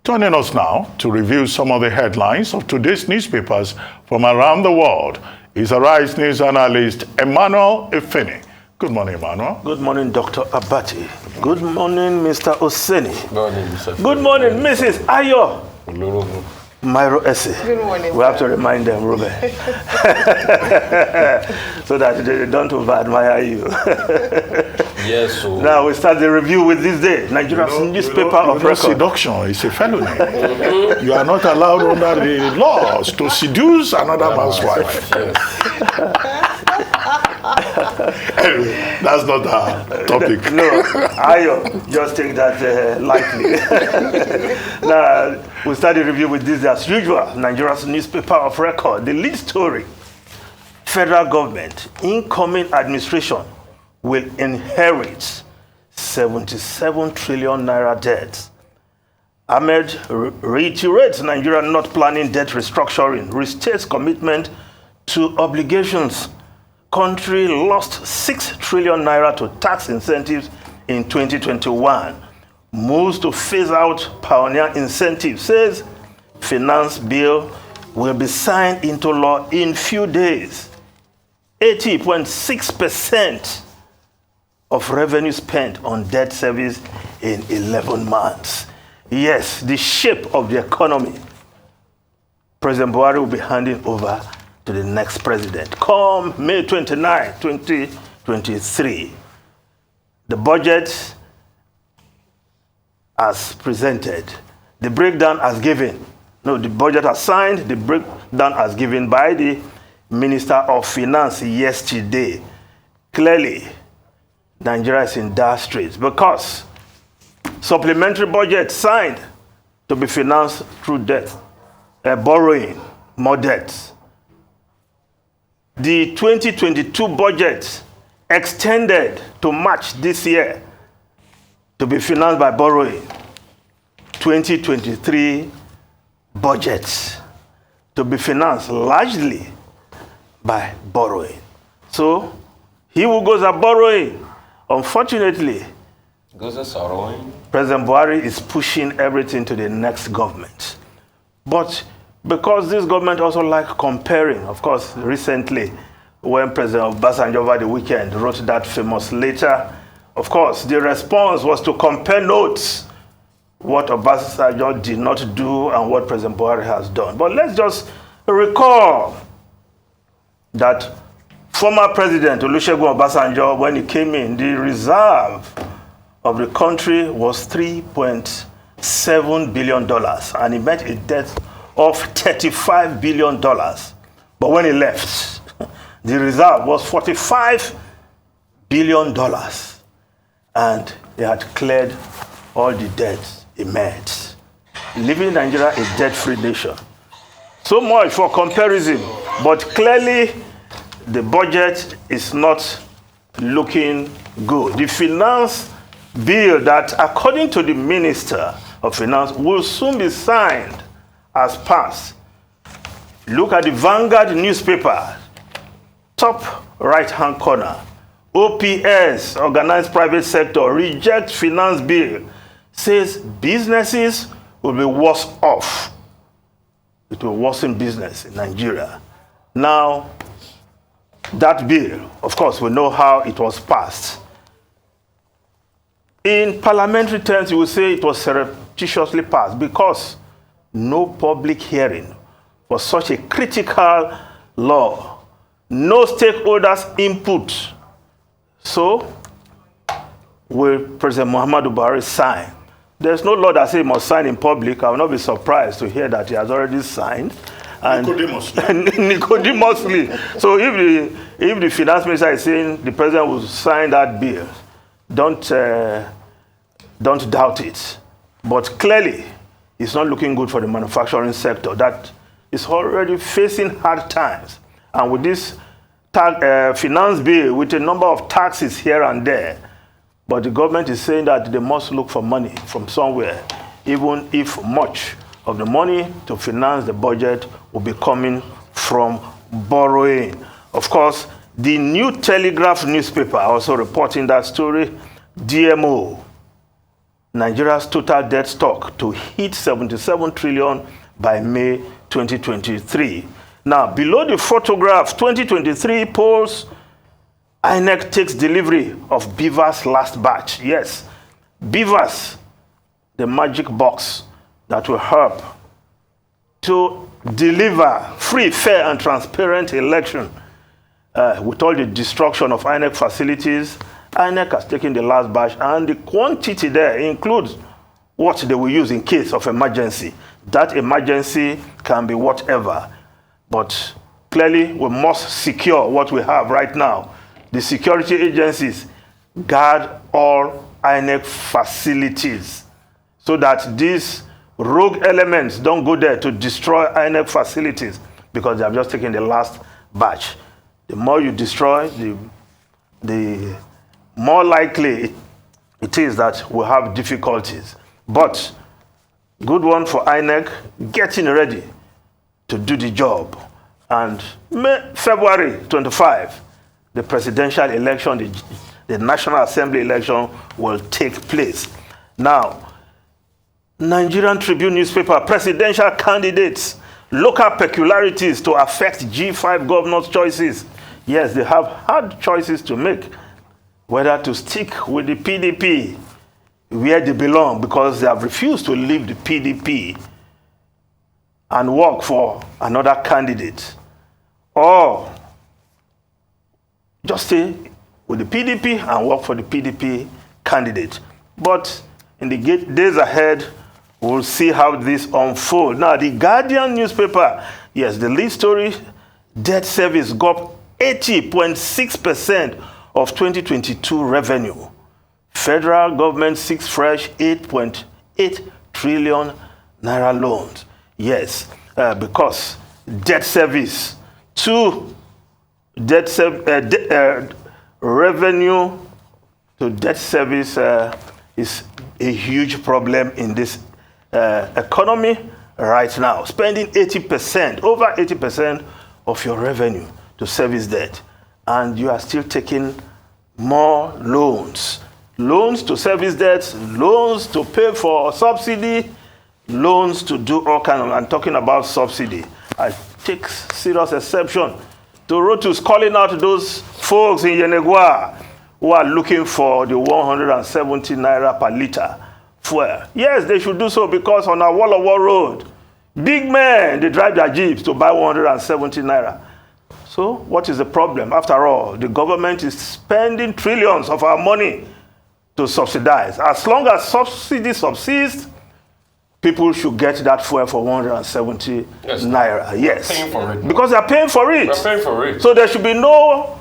Joining us now to review some of the headlines of today's newspapers from around the world is Arise News analyst Emmanuel Ifeni. Good morning, Emmanuel. Good morning, Dr. Abati. Good morning, Mr. Oseni. Good morning, Mr. Good morning, Mrs. Ayo. Myro Esse. Good morning. We have to remind them, Ruben, so that they don't over-admire you. Yes, so Now we start the review with this day. Nigeria's newspaper of record. Seduction is a felony. You are not allowed under the laws to seduce another man's wife. Anyway, that's not our topic. No, Ayo, just take that lightly. Now, we start the review with this as usual. Nigeria's newspaper of record. The lead story: federal government, incoming administration will inherit 77 trillion naira debt. Ahmed reiterates Nigeria not planning debt restructuring, restates commitment to obligations. Country lost 6 trillion naira to tax incentives in 2021. Moves to phase out pioneer incentives, says finance bill will be signed into law in few days. 80.6% of revenue spent on debt service in 11 months. Yes, the shape of the economy, President Buhari will be handing over to the next president come May 29, 2023. The budget as presented, the breakdown as given. No, the budget as signed, the breakdown as given by the Minister of Finance yesterday. Clearly, Nigeria is in dire straits because supplementary budget signed to be financed through debt, borrowing, more debts. The 2022 budget extended to March this year to be financed by borrowing. 2023 budget to be financed largely by borrowing. So, he who goes up borrowing, unfortunately, President Buhari is pushing everything to the next government. But because this government also like comparing, of course, recently, when President Obasanjo over the weekend wrote that famous letter, of course, the response was to compare notes, what Obasanjo did not do and what President Buhari has done. But let's just recall that former President Olusegun Obasanjo, when he came in, the reserve of the country was $3.7 billion, and he met a debt of $35 billion. But when he left, the reserve was $45 billion. And he had cleared all the debts he met, leaving Nigeria a debt-free nation. So much for comparison. But clearly, the budget is not looking good. The finance bill that, according to the Minister of Finance, will soon be signed as passed. Look at the Vanguard newspaper, top right-hand corner. OPS, Organized Private Sector, rejects finance bill, says businesses will be worse off. It will worsen business in Nigeria. Now, that bill, of course, we know how it was passed. In parliamentary terms, you will say it was surreptitiously passed because no public hearing for such a critical law, no stakeholders' input. So, will President Muhammadu Buhari sign? There's no law that says he must sign in public. I will not be surprised to hear that he has already signed. And Nicodemously. So if the finance minister is saying the president will sign that bill, don't doubt it. But clearly, it's not looking good for the manufacturing sector that is already facing hard times. And with this finance bill, with a number of taxes here and there, but the government is saying that they must look for money from somewhere, even if much of the money to finance the budget will be coming from borrowing. Of course, the New Telegraph newspaper also reporting that story. DMO, Nigeria's total debt stock to hit 77 trillion by May 2023. Now, below the photograph, 2023 polls, INEC takes delivery of Beaver's last batch. Yes, Beavers, the magic box that will help to deliver free, fair, and transparent election. With all the destruction of INEC facilities, INEC has taken the last batch, and the quantity there includes what they will use in case of emergency. That emergency can be whatever, but clearly we must secure what we have right now. The security agencies guard all INEC facilities so that these rogue elements don't go there to destroy INEC facilities, because they have just taken the last batch. The more you destroy, the more likely it is that we'll have difficulties. But good one for INEC, getting ready to do the job. And February 25, the presidential election, the National Assembly election will take place. Now, Nigerian Tribune newspaper, presidential candidates, local peculiarities to affect G5 governors' choices. Yes, they have hard choices to make, whether to stick with the PDP, where they belong, because they have refused to leave the PDP and work for another candidate, or just stay with the PDP and work for the PDP candidate. But in the days ahead, we'll see how this unfolds. Now, the Guardian newspaper, yes, the lead story, debt service got 80.6% of 2022 revenue. Federal government seeks fresh 8.8 trillion naira loans. Yes, because debt service to revenue to debt service is a huge problem in this economy right now. Spending 80%, over 80% of your revenue to service debt, and you are still taking more loans. Loans to service debt, loans to pay for subsidy, loans to do all kinds of, I'm talking about subsidy. I take serious exception to Rotus calling out those folks in Yenegua who are looking for the 170 naira per liter fuel. Yes, they should do so, because on our Wall of War road, big men, they drive their jeeps to buy 170 naira. So what is the problem? After all, the government is spending trillions of our money to subsidize. As long as subsidy subsists, people should get that fuel for 170 naira. Yes, paying for it. Because they are paying for it. We're paying for it. So there should be no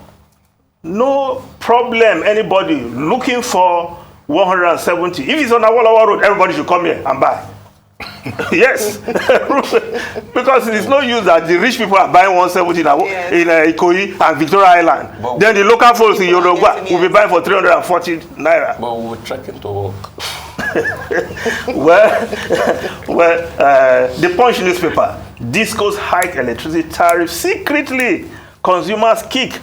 problem, anybody looking for 170. If it's on a Wall road, everybody should come here and buy. Yes. Because it's no use that the rich people are buying 170 in Ikoyi and Victoria Island. But then the local folks in Yoruba will be buying for 340 naira. But we're trekking to work. The Punch newspaper, Discos hike electricity tariff secretly. Consumers kick.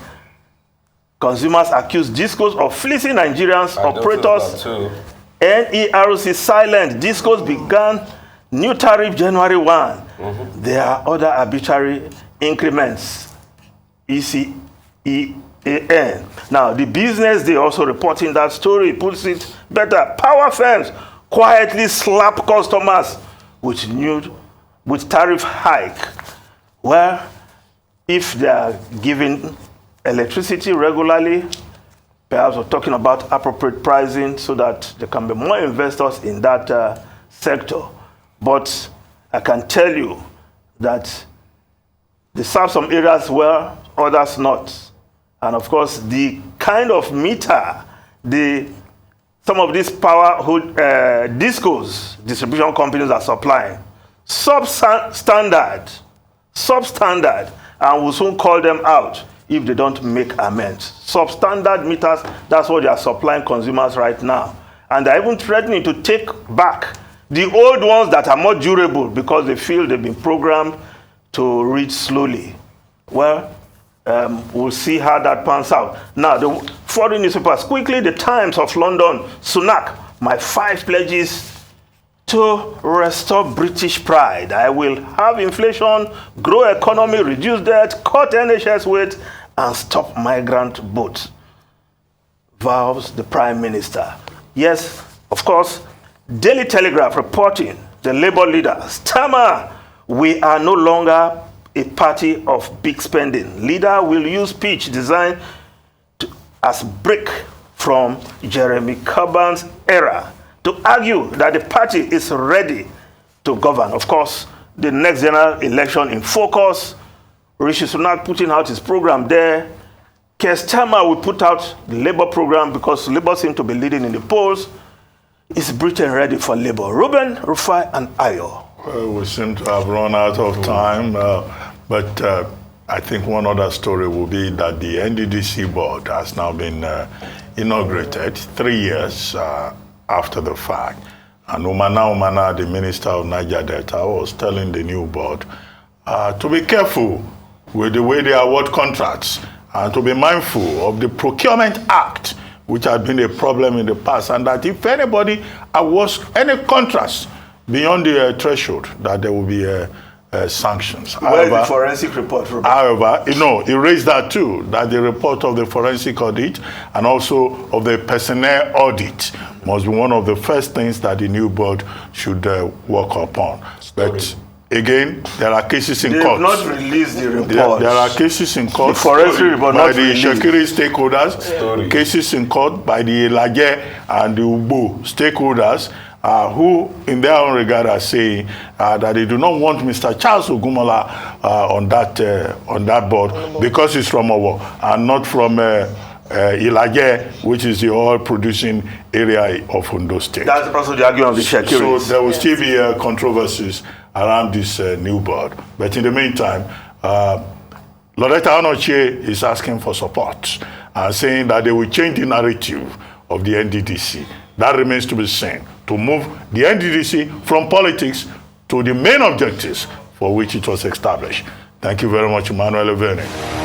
Consumers accuse Discos of fleecing Nigerians. Operators. NERC silent. Discos began new tariff January 1. There are other arbitrary increments. ECEAN. Now, the Business Day also reporting that story puts it better. Power firms quietly slap customers with tariff hike. Well, if they are giving electricity regularly, perhaps we're talking about appropriate pricing so that there can be more investors in that sector. But I can tell you that they serve some areas well, others not. And of course, the kind of meter some of these power discos distribution companies are supplying, substandard, and we'll soon call them out if they don't make amends. Substandard meters, that's what they are supplying consumers right now. And they're even threatening to take back the old ones that are more durable because they feel they've been programmed to read slowly. Well, we'll see how that pans out. Now, the foreign newspapers, quickly, the Times of London, Sunak my 5 pledges to restore British pride. I will have inflation, grow economy, reduce debt, cut NHS weight, and stop migrant votes. Vows the Prime Minister. Yes, of course, Daily Telegraph reporting the Labour leader, Starmer, we are no longer a party of big spending. Leader will use speech designed as break from Jeremy Corbyn's era to argue that the party is ready to govern. Of course, the next general election in focus. Rishi Sunak putting out his program there. Keir Starmer will put out the Labour program because Labour seem to be leading in the polls. Is Britain ready for Labour? Ruben, Rufai, and Ayo. Well, we seem to have run out of time, but I think one other story will be that the NDDC board has now been inaugurated 3 years after the fact. And Umana, the Minister of Niger Delta, was telling the new board to be careful with the way they award contracts and to be mindful of the Procurement Act, which had been a problem in the past, and that if anybody awards any contracts beyond the threshold, that there will be sanctions. Where is the forensic report? However, he raised that too, that the report of the forensic audit and also of the personnel audit must be one of the first things that the new board should work upon. But again, there are cases in court. They have not released the report. There are cases in court the forensic report by not the released. Shekiri stakeholders, cases in court by the Elage and the Ugbo stakeholders, who in their own regard are saying that they do not want Mr. Charles Ogumola on that board because he's from Owo and not from Ilage, which is the oil-producing area of Ondo State. That's also the argument of the Shekiri. So there will still be controversies around this new board. But in the meantime, Loretta Onochie is asking for support and saying that they will change the narrative of the NDDC. That remains to be seen, to move the NDDC from politics to the main objectives for which it was established. Thank you very much, Emmanuel Evene.